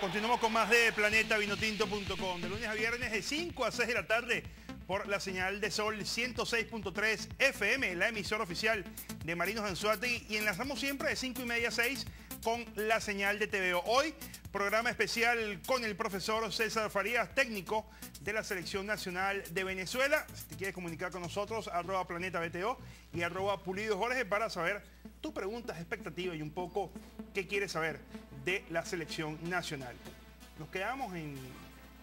Continuamos con más de PlanetaVinotinto.com. De lunes a viernes de 5 a 6 de la tarde por la señal de Sol 106.3 FM, la emisora oficial de Marinos Anzoátegui. Y enlazamos siempre de 5:30 a 6 con la señal de TVO. Hoy, programa especial con el profesor César Farías, técnico de la Selección Nacional de Venezuela. Si te quieres comunicar con nosotros, @PlanetaVTO y @Pulido Jorge para saber tus preguntas, expectativas y un poco qué quieres saber de la Selección Nacional. Nos quedamos en...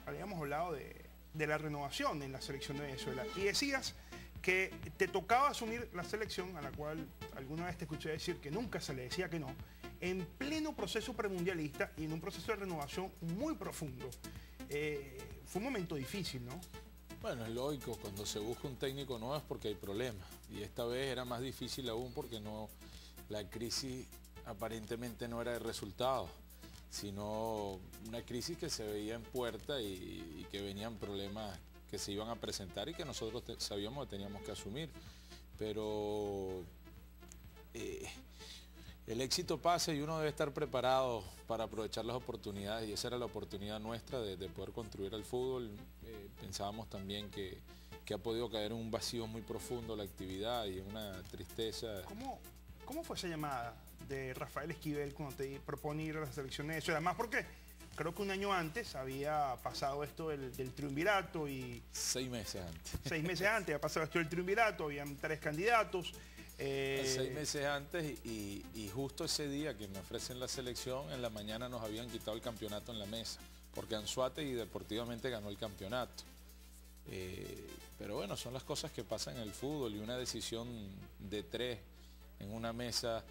Habíamos hablado de la renovación en la Selección de Venezuela y decías que te tocaba asumir la selección, a la cual alguna vez te escuché decir que nunca se le decía que no, en pleno proceso premundialista y en un proceso de renovación muy profundo. Fue un momento difícil, ¿no? Bueno, es lógico, cuando se busca un técnico nuevo es porque hay problemas. Y esta vez era más difícil aún porque la crisis aparentemente no era el resultado, sino una crisis que se veía en puerta y que venían problemas que se iban a presentar y que nosotros sabíamos que teníamos que asumir. Pero el éxito pasa y uno debe estar preparado para aprovechar las oportunidades, y esa era la oportunidad nuestra de poder construir el fútbol. Pensábamos también que ha podido caer en un vacío muy profundo la actividad y en una tristeza. ¿Cómo fue esa llamada de Rafael Esquivel cuando te propone ir a la selección de Venezuela? Además porque creo que un año antes había pasado esto del triunvirato y... 6 meses antes. 6 meses antes había pasado esto del triunvirato, habían 3 candidatos. 6 meses antes y justo ese día que me ofrecen la selección, en la mañana nos habían quitado el campeonato en la mesa, porque Anzoátegui deportivamente ganó el campeonato. Pero bueno, son las cosas que pasan en el fútbol, y una decisión de 3 en una mesa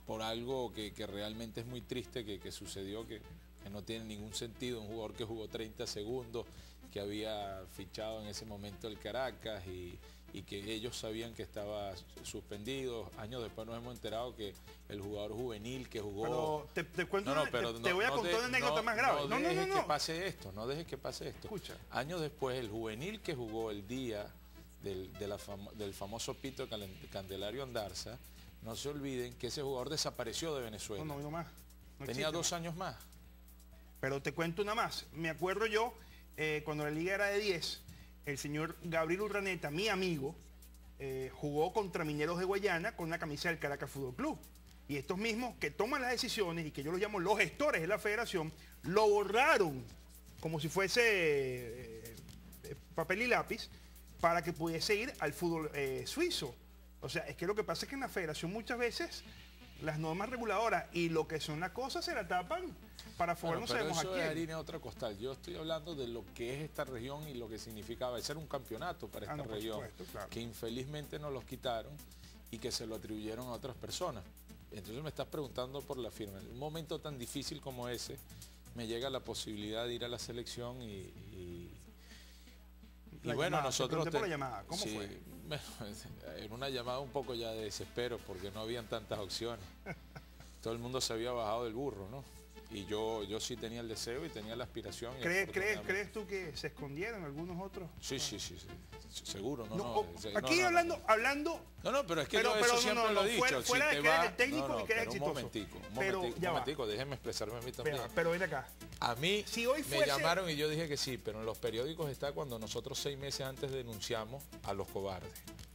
por algo que realmente es muy triste que sucedió, que no tiene ningún sentido. Un jugador que jugó 30 segundos, que había fichado en ese momento el Caracas y que ellos sabían que estaba suspendido. Años después nos hemos enterado que el jugador juvenil que jugó... Pero te cuento te voy a contar una anécdota más grave. No dejes que pase esto, no dejes que pase esto. Escucha. Años después, el juvenil que jugó el día del famoso pito Candelario Andarza, no se olviden que ese jugador desapareció de Venezuela. No más. Tenía 2 años más. Pero te cuento una más. Me acuerdo yo, cuando la liga era de 10, el señor Gabriel Urdaneta, mi amigo, jugó contra Mineros de Guayana con la camisa del Caracas Fútbol Club. Y estos mismos que toman las decisiones, y que yo los llamo los gestores de la federación, lo borraron como si fuese papel y lápiz para que pudiese ir al fútbol suizo. O sea, es que lo que pasa es que en la federación muchas veces las normas reguladoras y lo que son las cosas se la tapan para favor, no sabemos a quién. Eso es harina de otra costal. Yo estoy hablando de lo que es esta región y lo que significaba ser un campeonato para esta región, claro, que infelizmente nos los quitaron y que se lo atribuyeron a otras personas. Entonces me estás preguntando por la firma. En un momento tan difícil como ese, me llega la posibilidad de ir a la selección y bueno, nosotros... por la llamada. ¿Cómo fue? En una llamada un poco ya de desespero, porque no habían tantas opciones. Todo el mundo se había bajado del burro, ¿no? Y yo sí tenía el deseo y tenía la aspiración. ¿Crees tú que se escondieron algunos otros? Sí. Seguro, aquí hablando... No, pero es que eso siempre lo he dicho. Fuera de que eres el técnico y que eres exitoso. Un momentico, déjenme expresarme a mí también. Pero ven acá. A mí me llamaron y yo dije que sí, pero en los periódicos está cuando nosotros 6 meses antes denunciamos a los cobardes.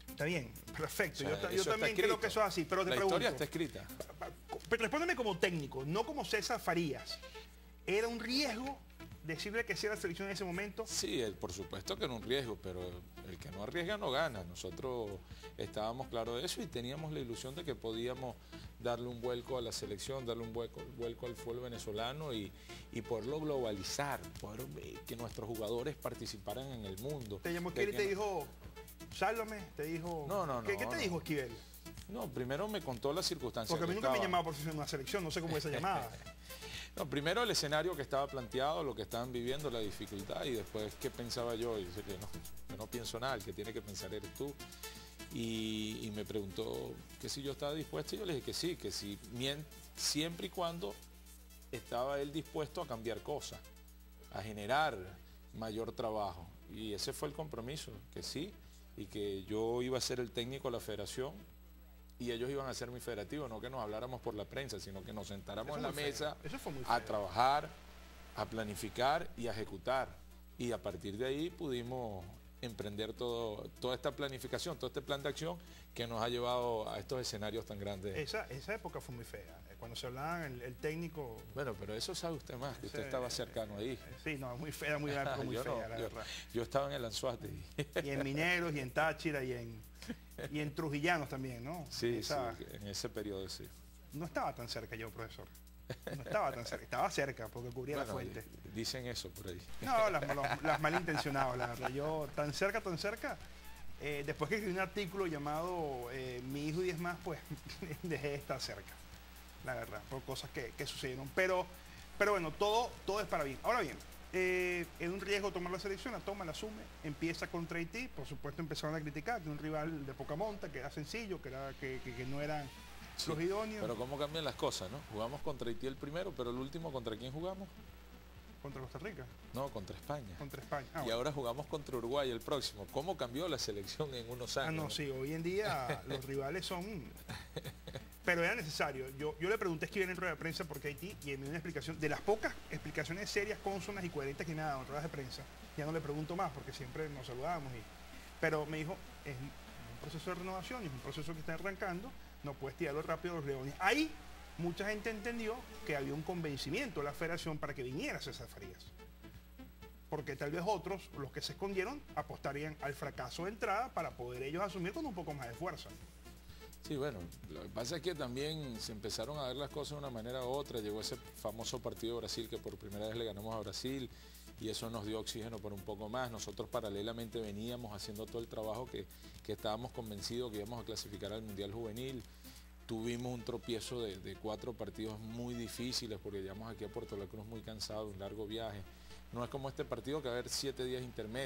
Está bien, perfecto. O sea, yo también creo que eso es así, pero te pregunto. La historia está escrita. Respóndeme como técnico, no como César Farías. ¿Era un riesgo decirle que sí a la selección en ese momento? Sí, por supuesto que era un riesgo, pero el que no arriesga no gana. Nosotros estábamos claros de eso y teníamos la ilusión de que podíamos darle un vuelco a la selección, darle un vuelco al fútbol venezolano y poderlo globalizar, poder que nuestros jugadores participaran en el mundo. Te llamó Esquivel y te dijo, sálvame, te dijo... No. ¿Qué te dijo Esquivel? No, primero me contó las circunstancias. Porque a mí nunca me llamaba por ser una selección, no sé cómo esa llamada. No, primero el escenario que estaba planteado, lo que estaban viviendo, la dificultad, y después qué pensaba yo. Y dice que yo no pienso nada, el que tiene que pensar eres tú. Y me preguntó que si yo estaba dispuesto, y yo le dije que sí, siempre y cuando estaba él dispuesto a cambiar cosas, a generar mayor trabajo. Y ese fue el compromiso, que sí, y que yo iba a ser el técnico de la federación y ellos iban a ser mi federativo, no que nos habláramos por la prensa, sino que nos sentáramos en la mesa a trabajar, a planificar y a ejecutar. Y a partir de ahí pudimos emprender toda esta planificación, todo este plan de acción que nos ha llevado a estos escenarios tan grandes. Esa época fue muy fea. Cuando se hablaban, el técnico... Bueno, pero eso sabe usted más, que usted estaba cercano ahí. Sí, no, muy fea, muy fea, la verdad. Yo estaba en el Anzoátegui. Y en Mineros, y en Táchira, y en Trujillanos también, ¿no? Sí, en ese periodo sí. No estaba tan cerca yo, profesor. No estaba tan cerca, estaba cerca porque cubría la fuente. Dicen eso por ahí. No, las malintencionadas, la verdad. Yo tan cerca, después que escribí un artículo llamado Mi hijo y es más, pues dejé de estar cerca, la verdad, por cosas que sucedieron. Pero bueno, todo es para bien. Ahora bien, es un riesgo tomar la selección, la toma, la asume, empieza contra Haití, por supuesto empezaron a criticar que un rival de poca monta, que era sencillo, que no eran... Sí, los idóneos. Pero cómo cambian las cosas, ¿no? Jugamos contra Haití el primero, pero el último, ¿contra quién jugamos? ¿Contra Costa Rica? No, contra España. Contra España. Y bueno, ahora jugamos contra Uruguay el próximo. ¿Cómo cambió la selección en unos años? No, sí, hoy en día los rivales son... Pero era necesario. Yo le pregunté, escribí en rueda de prensa porque Haití, y me dio una explicación, de las pocas explicaciones serias, cónsonas y coherentes que me ha dado en ruedas de prensa, ya no le pregunto más porque siempre nos saludábamos. Pero me dijo, es un proceso de renovación, es un proceso que está arrancando, no puedes tirarlo rápido a los leones. Ahí mucha gente entendió que había un convencimiento de la federación para que viniera César Farías. Porque tal vez otros, los que se escondieron, apostarían al fracaso de entrada para poder ellos asumir con un poco más de fuerza. Sí, bueno, lo que pasa es que también se empezaron a ver las cosas de una manera u otra. Llegó ese famoso partido de Brasil que por primera vez le ganamos a Brasil y eso nos dio oxígeno por un poco más. Nosotros paralelamente veníamos haciendo todo el trabajo que estábamos convencidos que íbamos a clasificar al Mundial Juvenil. Tuvimos un tropiezo de 4 partidos muy difíciles porque llegamos aquí a Puerto La Cruz muy cansados, un largo viaje. No es como este partido que va a haber 7 días intermedios.